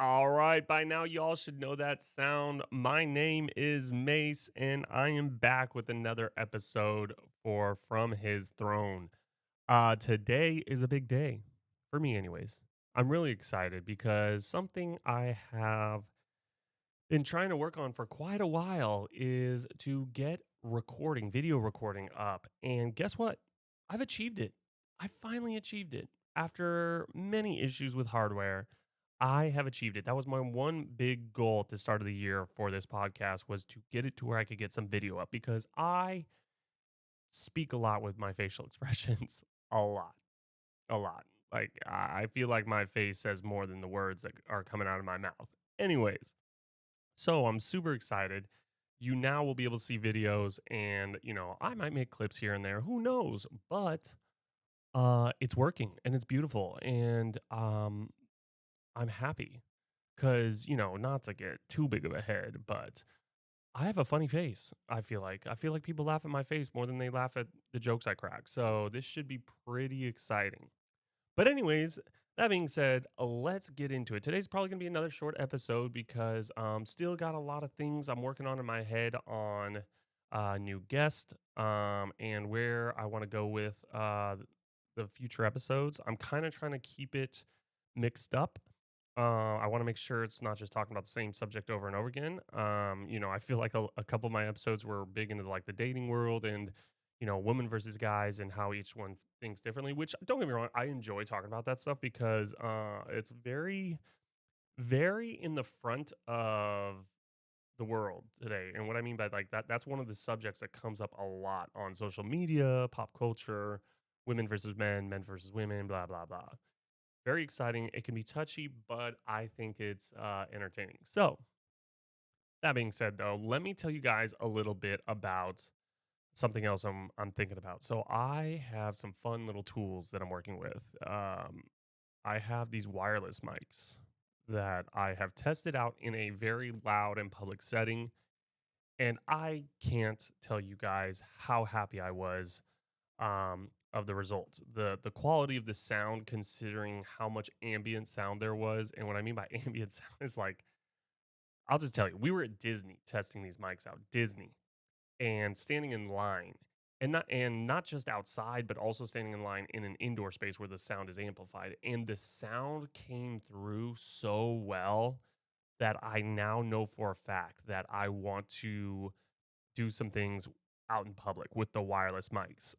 All right, by now y'all should know that sound. My name is Mace, and I am back with another episode for From His Throne. Today is a big day for me, anyways. I'm really excited because something I have been trying to work on for quite a while is to get video recording up. And guess what? I've achieved it. I finally achieved it after many issues with hardware. I have achieved it. That was my one big goal at the start of the year for this podcast was to get it to where I could get some video up because I speak a lot with my facial expressions. A lot. A lot. Like I feel like my face says more than the words that are coming out of my mouth. Anyways, so I'm super excited. You now will be able to see videos and, I might make clips here and there. Who knows? But it's working and it's beautiful and I'm happy cuz, not to get too big of a head, but I have a funny face. I feel like people laugh at my face more than they laugh at the jokes I crack. So this should be pretty exciting. But anyways, that being said, let's get into it. Today's probably gonna be another short episode because still got a lot of things I'm working on in my head on new guest and where I want to go with the future episodes. I'm kind of trying to keep it mixed up. I want to make sure it's not just talking about the same subject over and over again. I feel like a couple of my episodes were big into like the dating world and women versus guys and how each one thinks differently, which don't get me wrong, I enjoy talking about that stuff because it's very, very in the front of the world today. And what I mean by like that's one of the subjects that comes up a lot on social media, pop culture, women versus men, men versus women, blah, blah, blah. Very exciting. It can be touchy, but I think it's entertaining. So, that being said, though, let me tell you guys a little bit about something else I'm thinking about. So I have some fun little tools that I'm working with. I have these wireless mics that I have tested out in a very loud and public setting, and I can't tell you guys how happy I was of the result. The quality of the sound, considering how much ambient sound there was, and what I mean by ambient sound is like I'll just tell you, we were at Disney testing these mics out. Disney and standing in line and not just outside but also standing in line in an indoor space where the sound is amplified and the sound came through so well that I now know for a fact that I want to do some things out in public with the wireless mics,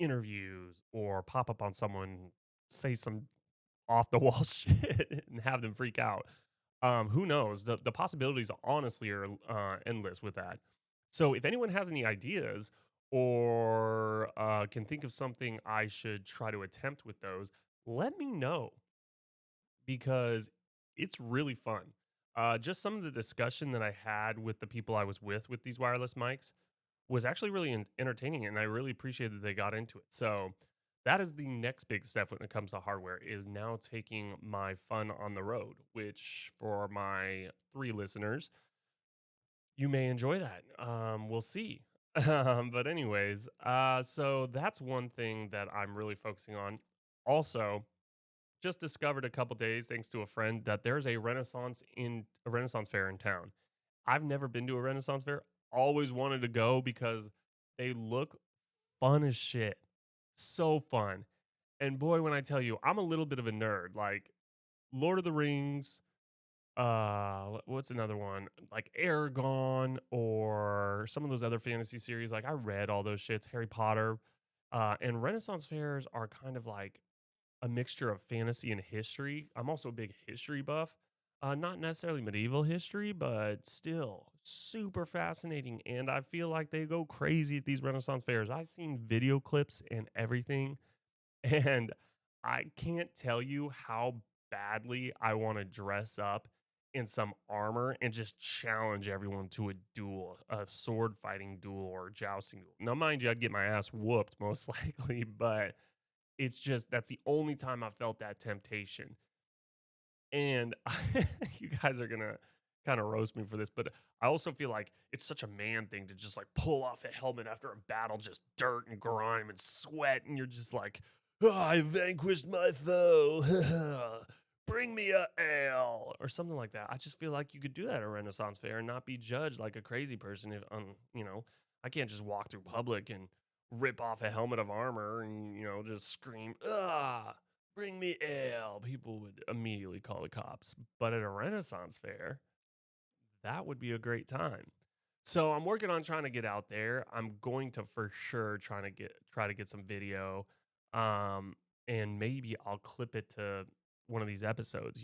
interviews or pop up on someone, say some off the wall shit and have them freak out. Who knows? The possibilities honestly are endless with that. So if anyone has any ideas or can think of something I should try to attempt with those, let me know because it's really fun. Just some of the discussion that I had with the people I was with these wireless mics was actually really entertaining, and I really appreciate that they got into it. So that is the next big step when it comes to hardware is now taking my fun on the road, which for my 3 listeners, you may enjoy that. We'll see. But anyways, so that's one thing that I'm really focusing on. Also, just discovered a couple days, thanks to a friend, that there's a Renaissance fair in town. I've never been to a Renaissance fair. Always wanted to go because they look fun as shit. So fun. And boy, when I tell you, I'm a little bit of a nerd. Like Lord of the Rings, what's another one? Like Aragon or some of those other fantasy series. Like I read all those shits, Harry Potter. And Renaissance fairs are kind of like a mixture of fantasy and history. I'm also a big history buff. Not necessarily medieval history, but still super fascinating. And I feel like they go crazy at these Renaissance fairs. I've seen video clips and everything, and I can't tell you how badly I want to dress up in some armor and just challenge everyone to a duel, a sword fighting duel or jousting duel. Now, mind you, I'd get my ass whooped most likely, but it's just that's the only time I felt that temptation. And you guys are gonna kind of roast me for this, but I also feel like it's such a man thing to just like pull off a helmet after a battle, just dirt and grime and sweat, and you're just like, "Oh, I vanquished my foe. bring me a ale or something like that. I just feel like you could do that at a Renaissance fair and not be judged like a crazy person. If I can't just walk through public and rip off a helmet of armor and just scream, "Ah, bring me ale." People would immediately call the cops. But at a Renaissance fair, that would be a great time. So I'm working on trying to get out there. I'm going to for sure try to get some video. Um and maybe I'll clip it to one of these episodes.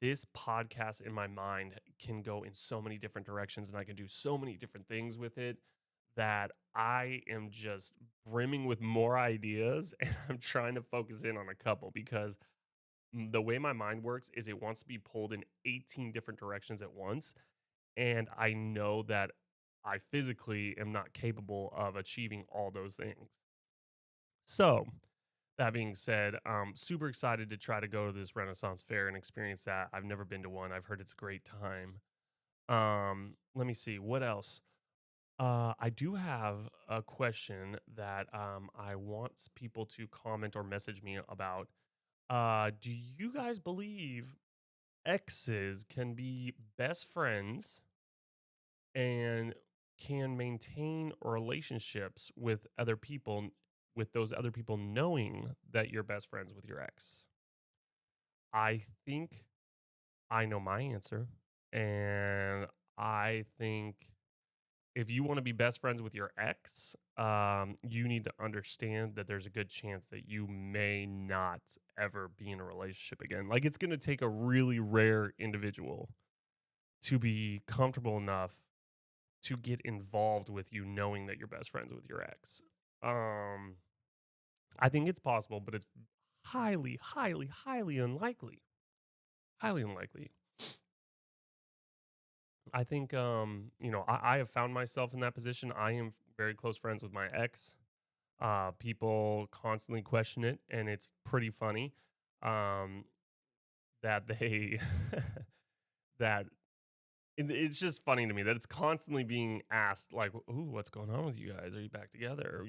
This podcast in my mind can go in so many different directions and I can do so many different things with it that I am just brimming with more ideas and I'm trying to focus in on a couple because the way my mind works is it wants to be pulled in 18 different directions at once, and I know that I physically am not capable of achieving all those things. So, that being said, I'm super excited to try to go to this Renaissance fair and experience that. I've never been to one. I've heard it's a great time. Let me see what else. I do have a question that I want people to comment or message me about. Do you guys believe exes can be best friends and can maintain relationships with other people with those other people knowing that you're best friends with your ex? I think I know my answer. And I think if you want to be best friends with your ex, you need to understand that there's a good chance that you may not ever be in a relationship again. Like it's going to take a really rare individual to be comfortable enough to get involved with you knowing that you're best friends with your ex. Um, I think it's possible, but it's highly, highly, highly unlikely. Highly unlikely. I think, I have found myself in that position. I am very close friends with my ex. People constantly question it, and it's pretty funny um, that they that it's just funny to me that it's constantly being asked, like, "Ooh, what's going on with you guys? Are you back together?"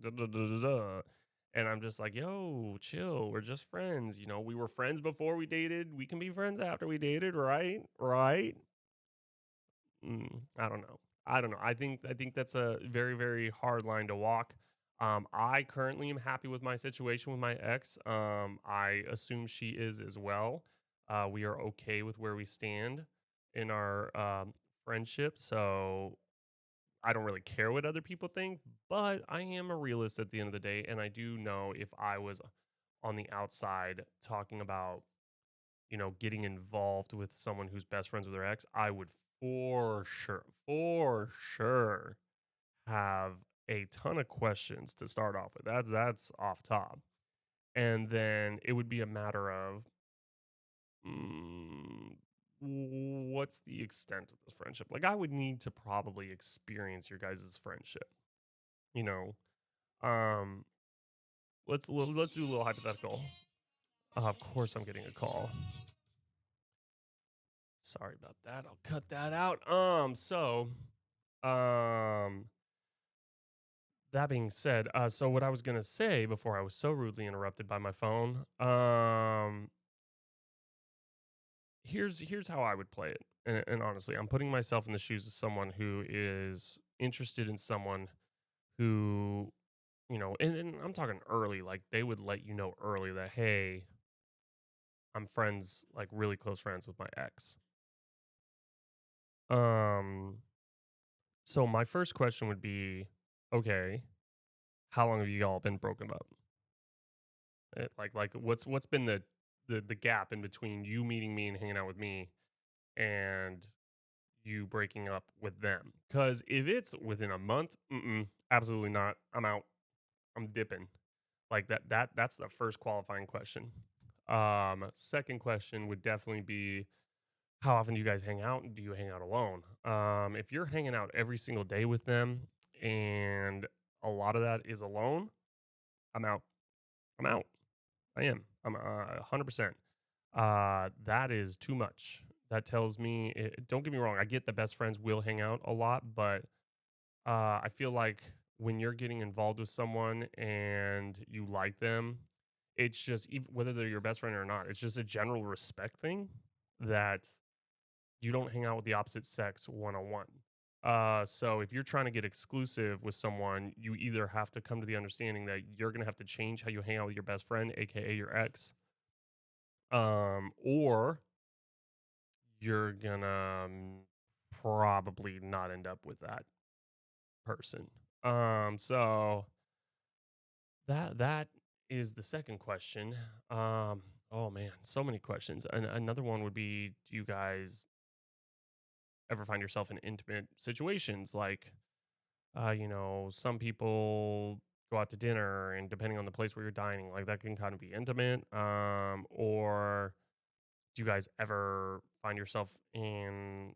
Da, da, da, da, da. And I'm just like, "Yo, chill. We're just friends. We were friends before we dated. We can be friends after we dated, right? Right?" I don't know. I don't know. I think that's a very very hard line to walk. I currently am happy with my situation with my ex. I assume she is as well. We are okay with where we stand in our friendship, so I don't really care what other people think. But I am a realist at the end of the day, and I do know if I was on the outside talking about getting involved with someone who's best friends with their ex, I would for sure have a ton of questions to start off with. That's off top. And then it would be a matter of mm, what's the extent of this friendship? Like I would need to probably experience your guys' friendship. You know, um, let's do a little hypothetical. Of course, I'm getting a call. Sorry about that. I'll cut that out. Um, that being said, so what I was gonna say before I was so rudely interrupted by my phone, here's how I would play it. And honestly, I'm putting myself in the shoes of someone who is interested in someone who, and I'm talking early, like they would let you know early that, hey, I'm friends, like really close friends with my ex. Um, so my first question would be, okay, how long have you all been broken up? Like what's been the gap in between you meeting me and hanging out with me and you breaking up with them? Because if it's within a month, absolutely not. I'm out. I'm dipping. Like that's the first qualifying question. Second question would definitely be how often do you guys hang out and do you hang out alone? If you're hanging out every single day with them and a lot of that is alone, I'm out. I'm out. I am. I'm 100%. That is too much. That tells me, don't get me wrong, I get that best friends will hang out a lot, but I feel like when you're getting involved with someone and you like them, It's just whether they're your best friend or not, it's just a general respect thing that you don't hang out with the opposite sex one on one. So if you're trying to get exclusive with someone, you either have to come to the understanding that you're gonna have to change how you hang out with your best friend, aka your ex, or you're gonna probably not end up with that person. So that is the second question. Oh man, so many questions. Another one would be: do you guys ever find yourself in intimate situations? Like, some people go out to dinner, and depending on the place where you're dining, like that can kind of be intimate. Or do you guys ever find yourself in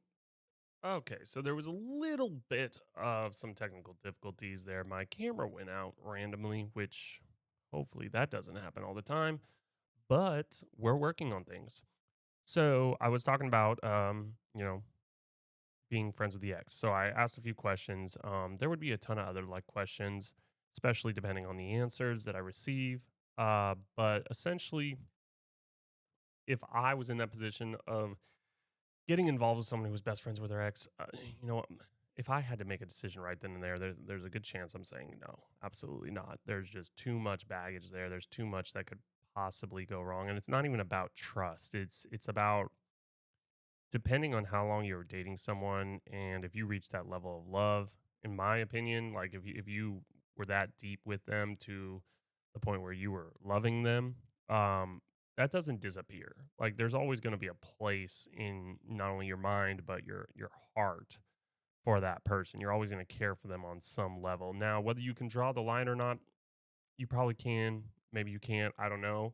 Okay, so there was a little bit of some technical difficulties there. My camera went out randomly, which hopefully that doesn't happen all the time, but we're working on things. So I was talking about, being friends with the ex. So I asked a few questions. There would be a ton of other like questions, especially depending on the answers that I receive. But essentially, if I was in that position of getting involved with someone who was best friends with their ex, you know, if I had to make a decision right then and there's a good chance I'm saying no, absolutely not. There's just too much baggage there. There's too much that could possibly go wrong, and it's not even about trust. It's about depending on how long you were dating someone, and if you reach that level of love. In my opinion, like if you were that deep with them to the point where you were loving them, um, that doesn't disappear. Like there's always going to be a place in not only your mind but your heart for that person. You're always going to care for them on some level. Now, whether you can draw the line or not, you probably can. Maybe you can't. I don't know.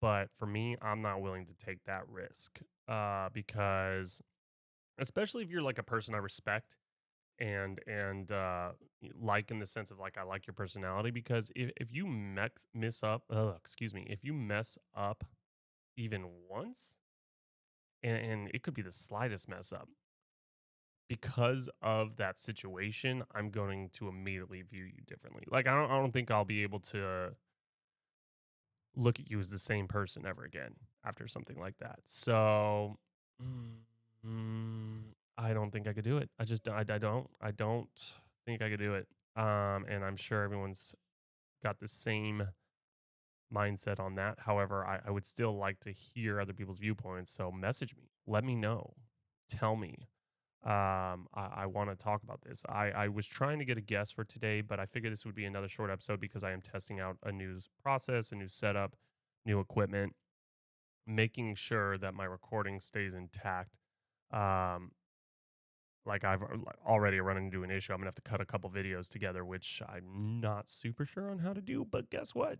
But for me, I'm not willing to take that risk because especially if you're like a person I respect and like in the sense of like I like your personality, because if you if you mess up even once, and it could be the slightest mess up, because of that situation, I'm going to immediately view you differently. Like I don't think I'll be able to look at you as the same person ever again after something like that. So, mm, I don't think I could do it. I don't think I could do it. And I'm sure everyone's got the same mindset on that. However, I would still like to hear other people's viewpoints. So message me, let me know, tell me. I want to talk about this. I was trying to get a guest for today, but I figured this would be another short episode because I am testing out a new process, a new setup, new equipment, making sure that my recording stays intact. Um, like already running into an issue. I'm gonna have to cut a couple videos together, which I'm not super sure on how to do, but guess what?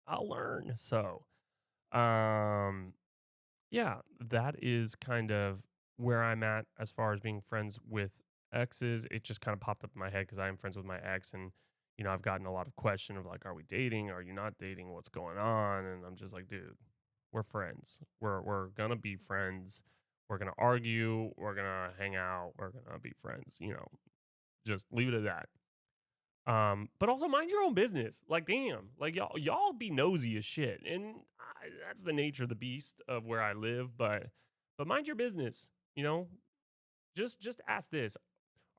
I'll learn. So, um, yeah, that is kind of where I'm at as far as being friends with exes. It just kind of popped up in my head because I am friends with my ex, and I've gotten a lot of question of like, are we dating? Are you not dating? What's going on? And I'm just like, dude, we're friends. We're gonna be friends. We're gonna argue. We're gonna hang out. We're gonna be friends. Just leave it at that. But also mind your own business. Like, damn, like y'all be nosy as shit, and that's the nature of the beast of where I live. But mind your business. Just ask this: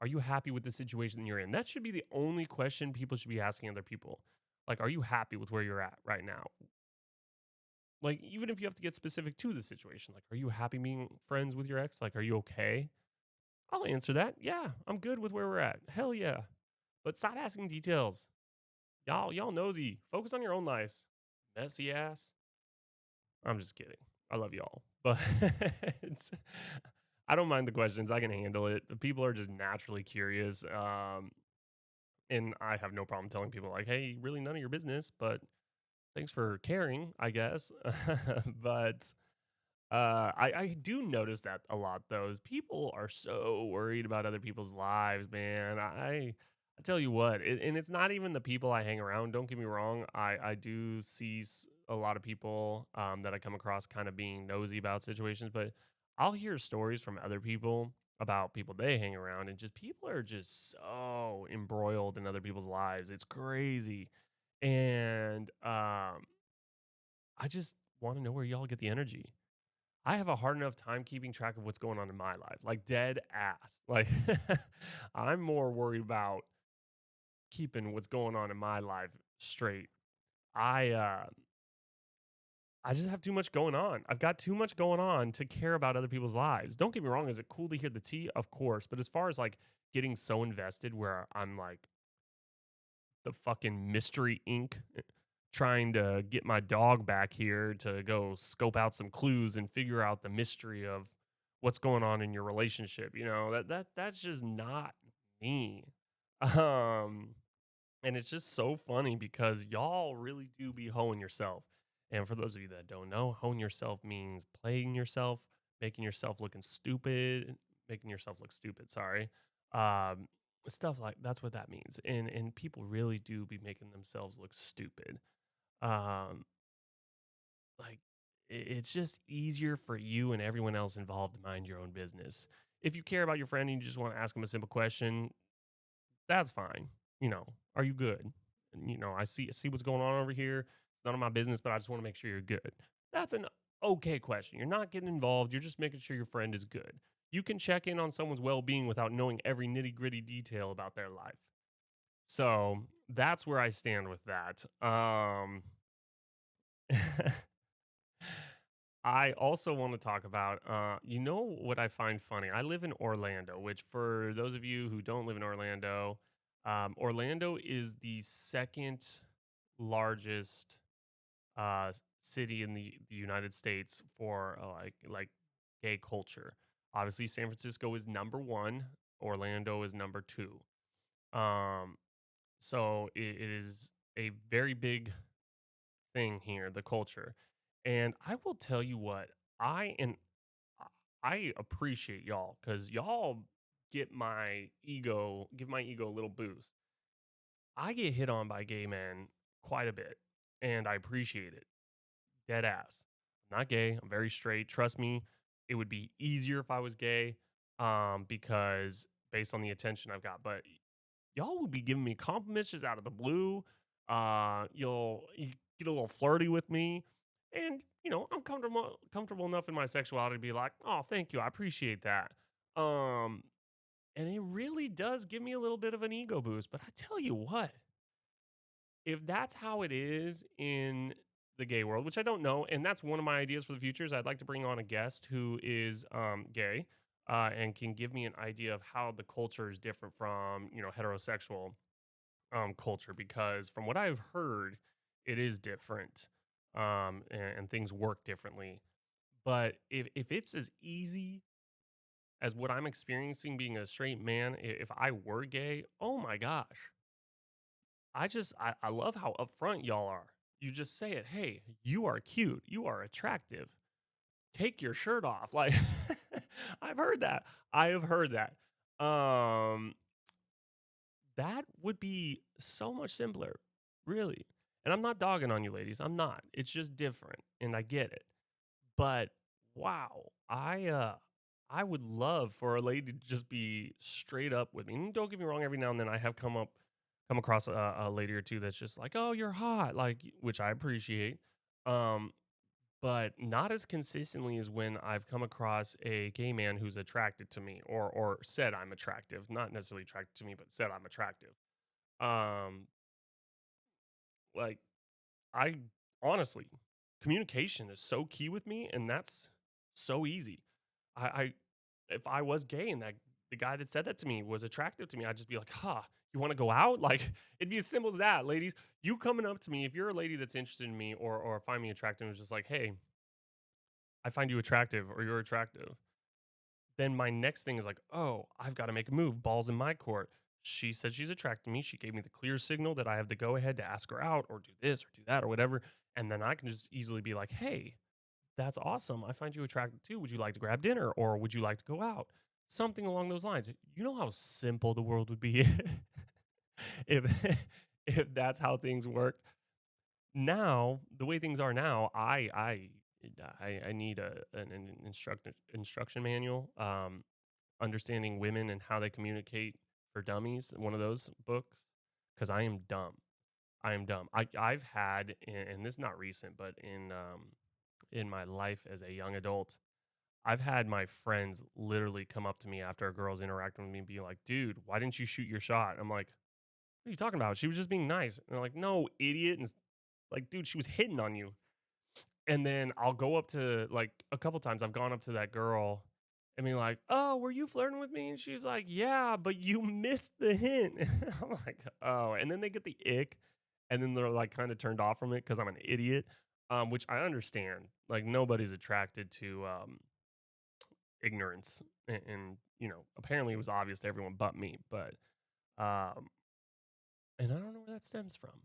are you happy with the situation you're in? That should be the only question people should be asking other people. Like, are you happy with where you're at right now? Like, even if you have to get specific to the situation, like, are you happy being friends with your ex? Like, are you okay? I'll answer that. Yeah, I'm good with where we're at. Hell yeah. But stop asking details. Y'all nosy. Focus on your own lives. Messy ass. I'm just kidding. I love y'all. But I don't mind the questions. I can handle it. People are just naturally curious. And I have no problem telling people like, hey, really none of your business, but thanks for caring, I guess. But I do notice that a lot though. Is people are so worried about other people's lives, man. I tell you what, and it's not even the people I hang around. Don't get me wrong. I do see a lot of people that I come across kind of being nosy about situations, but I'll hear stories from other people about people they hang around, and just people are just so embroiled in other people's lives. It's crazy, and I just want to know where y'all get the energy. I have a hard enough time keeping track of what's going on in my life, like dead ass. Like, I'm more worried about keeping what's going on in my life straight. I uh I just have too much going on. I've got too much going on to care about other people's lives. Don't get me wrong, is it cool to hear the tea? Of course, but as far as like getting so invested where I'm like the fucking mystery ink trying to get my dog back here to go scope out some clues and figure out the mystery of what's going on in your relationship, that's just not me. Um and it's just so funny because y'all really do be hoeing yourself. And for those of you that don't know, hoeing yourself means playing yourself, making yourself looking stupid, making yourself look stupid, sorry. Um, Stuff like that's what that means. And people really do be making themselves look stupid. Um, like it's just easier for you and everyone else involved to mind your own business. If you care about your friend and you just want to ask them a simple question, that's fine. Are you good? And, I see what's going on over here. It's none of my business, but I just want to make sure you're good. That's an okay question. You're not getting involved. You're just making sure your friend is good. You can check in on someone's well-being without knowing every nitty-gritty detail about their life. So that's where I stand with that. I also want to talk about, what I find funny? I live in Orlando, which for those of you who don't live in Orlando, Orlando is the second largest city in the United States for like gay culture. Obviously, San Francisco is number one. Orlando is number two. Um, so it is a very big thing here, the culture. And I will tell you what, I and I appreciate y'all because y'all give my ego a little boost. I get hit on by gay men quite a bit, and I appreciate it. Dead ass. I'm not gay. I'm very straight. Trust me, it would be easier if I was gay, because based on the attention I've got. But y'all will be giving me compliments just out of the blue. You get a little flirty with me, and I'm comfortable enough in my sexuality to be like, oh, thank you, I appreciate that. Um, and it really does give me a little bit of an ego boost. But I tell you what, if that's how it is in the gay world, which I don't know, and that's one of my ideas for the future, is I'd like to bring on a guest who is gay, and can give me an idea of how the culture is different from heterosexual culture, because from what I've heard, it is different, and things work differently. But if it's as easy as what I'm experiencing being a straight man, if I were gay, oh my gosh, I love how upfront y'all are. You just say it. Hey, you are cute. You are attractive. Take your shirt off. Like I've heard that. I have heard that. Um, that would be so much simpler, really. And I'm not dogging on you ladies. I'm not. It's just different, and I get it. But wow, I would love for a lady to just be straight up with me. And don't get me wrong, every now and then I have come across a lady or two that's just like, "Oh, you're hot," like, which I appreciate. Um, but not as consistently as when I've come across a gay man who's attracted to me, or said I'm attractive, not necessarily attracted to me, but said I'm attractive. Um, like I honestly, communication is so key with me, and that's so easy. I if I was gay and that the guy that said that to me was attractive to me, I'd just be like, "Huh, you want to go out?" Like it'd be as simple as that, ladies. You coming up to me if you're a lady that's interested in me, or find me attractive, is just like, "Hey, I find you attractive, or you're attractive." Then my next thing is like, "Oh, I've got to make a move. Balls in my court." She said she's attracted to me. She gave me the clear signal that I have the go ahead to ask her out, or do this or do that or whatever. And then I can just easily be like, "Hey, that's awesome. I find you attractive too. Would you like to grab dinner, or would you like to go out?" Something along those lines. You know how simple the world would be if if that's how things worked. Now, the way things are now, I need an instruction manual. Understanding women and how they communicate for dummies, one of those books, because I am dumb. I am dumb. I've had, and this is not recent, but in my life as a young adult, I've had my friends literally come up to me after a girl's interacting with me and be like, "Dude, why didn't you shoot your shot?" I'm like, "What are you talking about? She was just being nice." And they're like, "No, idiot!" And like, dude, she was hitting on you. And then I'll go up to like a couple times I've gone up to that girl and be like, "Oh, were you flirting with me?" And she's like, "Yeah, but you missed the hint." I'm like, "Oh," and then they get the ick, and then they're like kind of turned off from it because I'm an idiot, which I understand. Like nobody's attracted to ignorance, and apparently it was obvious to everyone but me. But um, and I don't know where that stems from.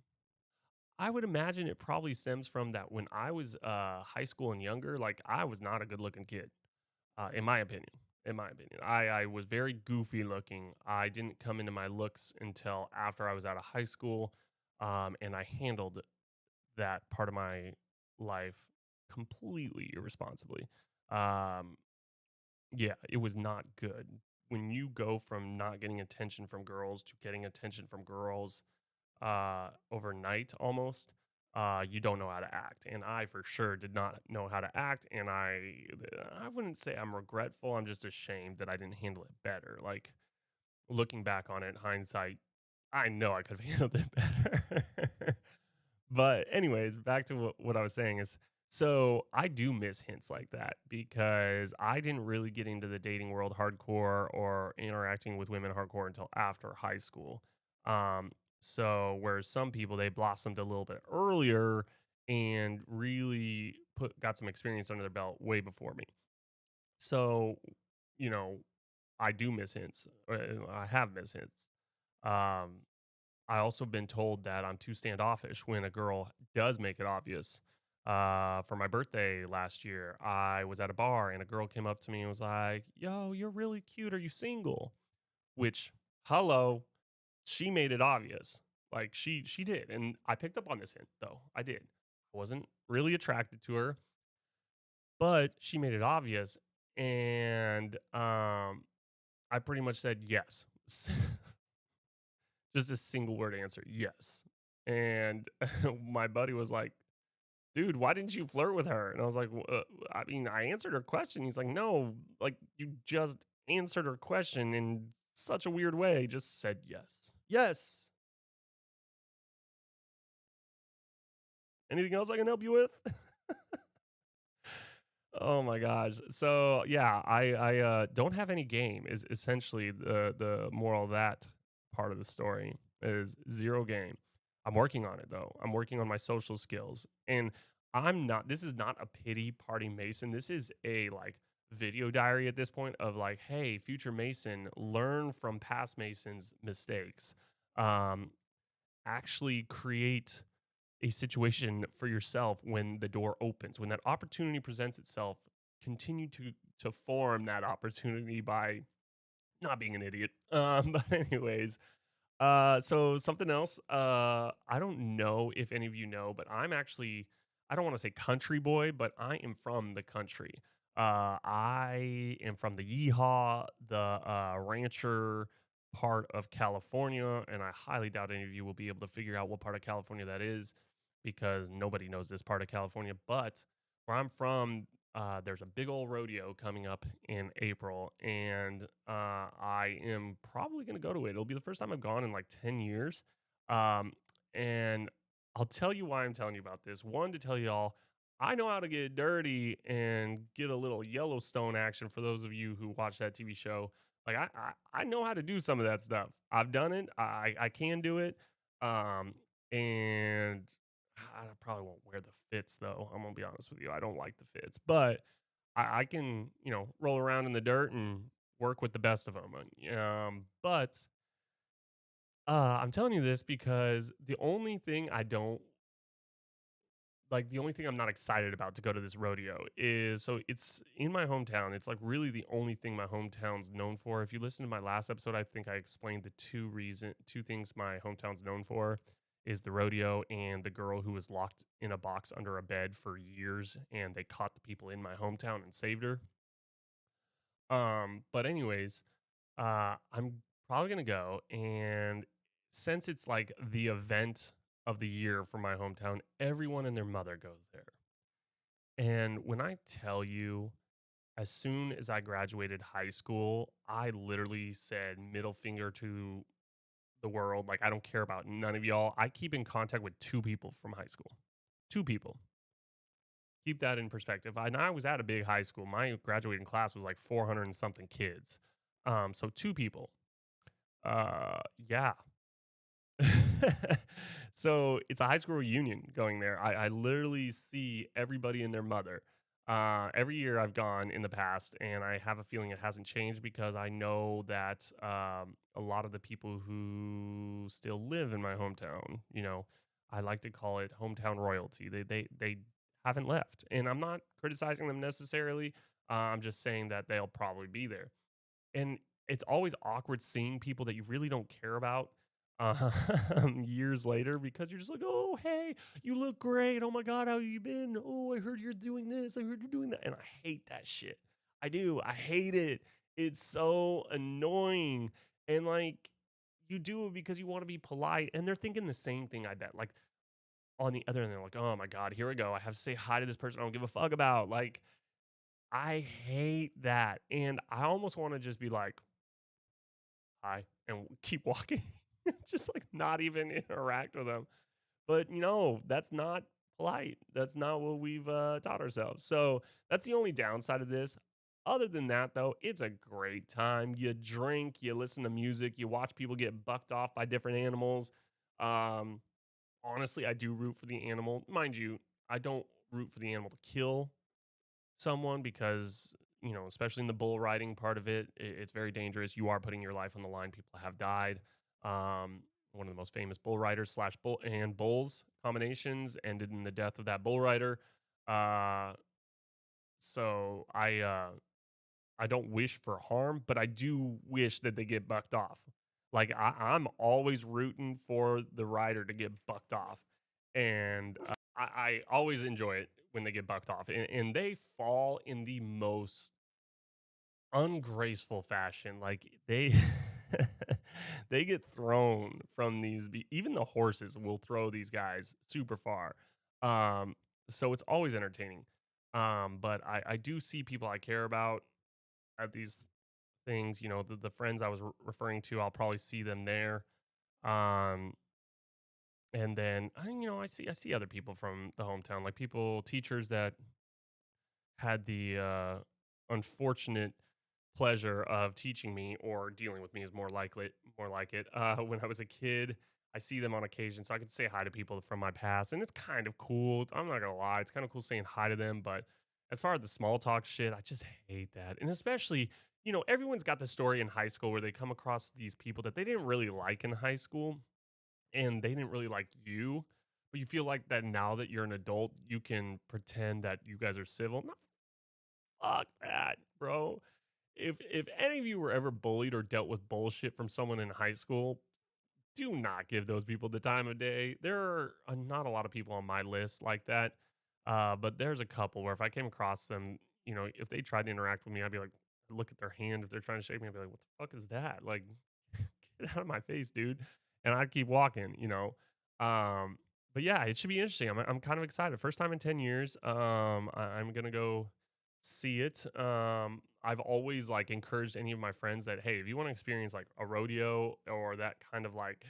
I would imagine it probably stems from that when I was high school and younger, like I was not a good looking kid, in my opinion. In my opinion, I was very goofy looking. I didn't come into my looks until after I was out of high school, and I handled that part of my life completely irresponsibly. Um, yeah, it was not good. When you go from not getting attention from girls to getting attention from girls overnight almost, you don't know how to act. And I for sure did not know how to act. And I wouldn't say I'm regretful. I'm just ashamed that I didn't handle it better. Like looking back on it, hindsight, I know I could have handled it better. But anyways, back to what I was saying is, so I do miss hints like that because I didn't really get into the dating world hardcore or interacting with women hardcore until after high school. Um, so whereas some people they blossomed a little bit earlier and really put got some experience under their belt way before me. So, you know, I do miss hints. I have missed hints. Um, I also been told that I'm too standoffish when a girl does make it obvious. For my birthday last year, I was at a bar and a girl came up to me and was like, "Yo, you're really cute. Are you single?" Which, hello, she made it obvious. Like she did, and I picked up on this hint though. I did. I wasn't really attracted to her, but she made it obvious, and I pretty much said yes. Just a single word answer, yes. And my buddy was like, "Dude, why didn't you flirt with her?" And I was like, I mean, I answered her question." He's like, "No, like you just answered her question in such a weird way. Just said yes. Yes. Anything else I can help you with?" Oh my gosh. So yeah, I don't have any game is essentially the moral of that part of the story is zero game. I'm working on it though. I'm working on my social skills. And I'm not this is not a pity party Mason. This is a like video diary at this point of like, hey, future Mason, learn from past Mason's mistakes. Um actually create a situation for yourself when the door opens, when that opportunity presents itself, continue to form that opportunity by not being an idiot. But anyways, so something else. I don't know if any of you know, but I'm actually I don't want to say country boy, but I am from the country. I am from the Yeehaw, the rancher part of California, and I highly doubt any of you will be able to figure out what part of California that is because nobody knows this part of California. But where I'm from, there's a big old rodeo coming up in April, and I am probably going to go to it. It'll be the first time I've gone in like 10 years. Um, and I'll tell you why I'm telling you about this. One, to tell you all, I know how to get dirty and get a little Yellowstone action for those of you who watch that TV show. Like, I know how to do some of that stuff. I've done it, I can do it. Um, and I probably won't wear the fits though. I'm gonna be honest with you. I don't like the fits, but I can, roll around in the dirt and work with the best of them. But I'm telling you this because the only thing I don't like, the only thing I'm not excited about to go to this rodeo is so it's in my hometown. It's like really the only thing my hometown's known for. If you listen to my last episode, I think I explained the two things my hometown's known for is the rodeo and the girl who was locked in a box under a bed for years and they caught the people in my hometown and saved her. But anyways, I'm probably gonna go, and since it's like the event of the year for my hometown. Everyone and their mother goes there. And when I tell you, as soon as I graduated high school, I literally said middle finger to the world. Like, I don't care about none of y'all. I keep in contact with two people from high school. Two people. Keep that in perspective. And I was at a big high school. My graduating class was like 400 and something kids. So two people. Yeah, so it's a high school reunion going there. I literally see everybody and their mother. Every year I've gone in the past, and I have a feeling it hasn't changed because I know that a lot of the people who still live in my hometown, I like to call it hometown royalty. They haven't left, and I'm not criticizing them necessarily. I'm just saying that they'll probably be there. And it's always awkward seeing people that you really don't care about years later because you're just like, oh, hey, you look great. Oh my God, how you been? Oh, I heard you're doing this. I heard you're doing that. And I hate that shit. I do. I hate it. It's so annoying. And like, you do it because you want to be polite. And they're thinking the same thing, I bet. Like, on the other end, they're like, oh my God, here we go. I have to say hi to this person I don't give a fuck about. Like, I hate that. And I almost want to just be like, hi, and keep walking. Just like not even interact with them. But that's not polite. That's not what we've taught ourselves. So that's the only downside of this. Other than that, though, it's a great time. You drink, you listen to music, you watch people get bucked off by different animals. Um, Honestly, I do root for the animal. Mind you, I don't root for the animal to kill someone because especially in the bull riding part of it, it's very dangerous. You are putting your life on the line. People have died. One of the most famous bull riders slash bull and bulls combinations ended in the death of that bull rider. uh so I don't wish for harm, but I do wish that they get bucked off. Like, I'm always rooting for the rider to get bucked off, and I always enjoy it when they get bucked off, and they fall in the most ungraceful fashion. Like, they they get thrown from even the horses will throw these guys super far. Um, so it's always entertaining. But I do see people I care about at these things. The friends I was referring to, I'll probably see them there. Um, and then I see other people from the hometown, like people, teachers that had the unfortunate pleasure of teaching me or dealing with me is more like it. When I was a kid, I see them on occasion, so I could say hi to people from my past, and it's kind of cool. I'm not gonna lie, it's kind of cool saying hi to them. But as far as the small talk shit, I just hate that. And especially, everyone's got the story in high school where they come across these people that they didn't really like in high school, and they didn't really like you. But you feel like that now that you're an adult, you can pretend that you guys are civil. No, fuck that, bro. If any of you were ever bullied or dealt with bullshit from someone in high school, do not give those people the time of day. There are not a lot of people on my list like that, but there's a couple where if I came across them, if they tried to interact with me, I'd be like, look at their hand. If they're trying to shake me, I'd be like, what the fuck is that? Like, get out of my face, dude. And I'd keep walking. Um, but yeah, it should be interesting. I'm kind of excited. First time in 10 years. I'm gonna go see it. I've always like encouraged any of my friends that, hey, if you want to experience like a rodeo or that kind of like,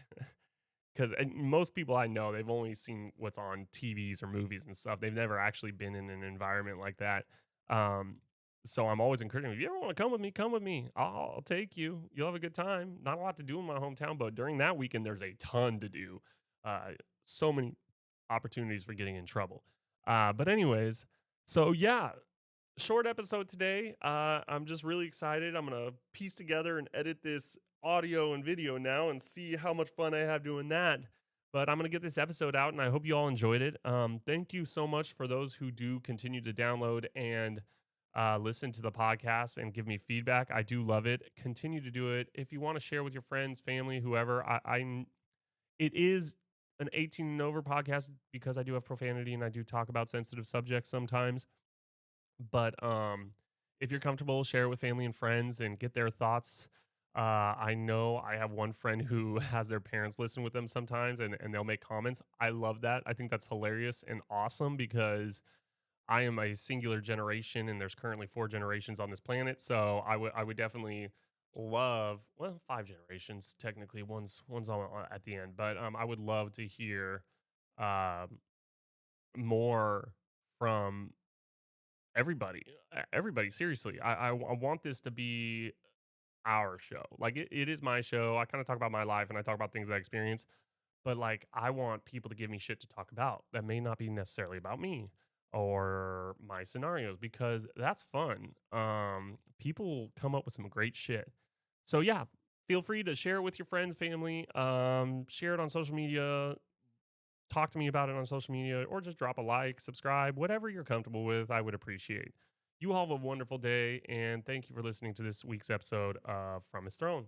because most people I know, they've only seen what's on TVs or movies and stuff. They've never actually been in an environment like that. Um, so I'm always encouraging, if you ever want to come with me, come with me. I'll take you. You'll have a good time. Not a lot to do in my hometown, but during that weekend, there's a ton to do. So many opportunities for getting in trouble. But anyways, so yeah, short episode today. I'm just really excited. I'm gonna piece together and edit this audio and video now and see how much fun I have doing that. But I'm gonna get this episode out, and I hope you all enjoyed it. Thank you so much for those who do continue to download and listen to the podcast and give me feedback. I do love it. Continue to do it. If you want to share with your friends, family, whoever, it is an 18 and over podcast because I do have profanity and I do talk about sensitive subjects sometimes. But if you're comfortable, share it with family and friends and get their thoughts I know I have one friend who has their parents listen with them sometimes and they'll make comments. I love that. I think that's hilarious and awesome because I am a singular generation and there's currently 4 generations on this planet. So I would definitely love, well, 5 generations technically. One's on at the end, but I would love to hear um more from everybody. Everybody, seriously. I want this to be our show. Like it is my show. I kind of talk about my life and I talk about things I experience, but like I want people to give me shit to talk about that may not be necessarily about me or my scenarios because that's fun. People come up with some great shit. So yeah, feel free to share it with your friends, family, share it on social media, talk to me about it on social media, or just drop a like, subscribe, whatever you're comfortable with. I would appreciate. You all have a wonderful day, and thank you for listening to this week's episode of From His Throne.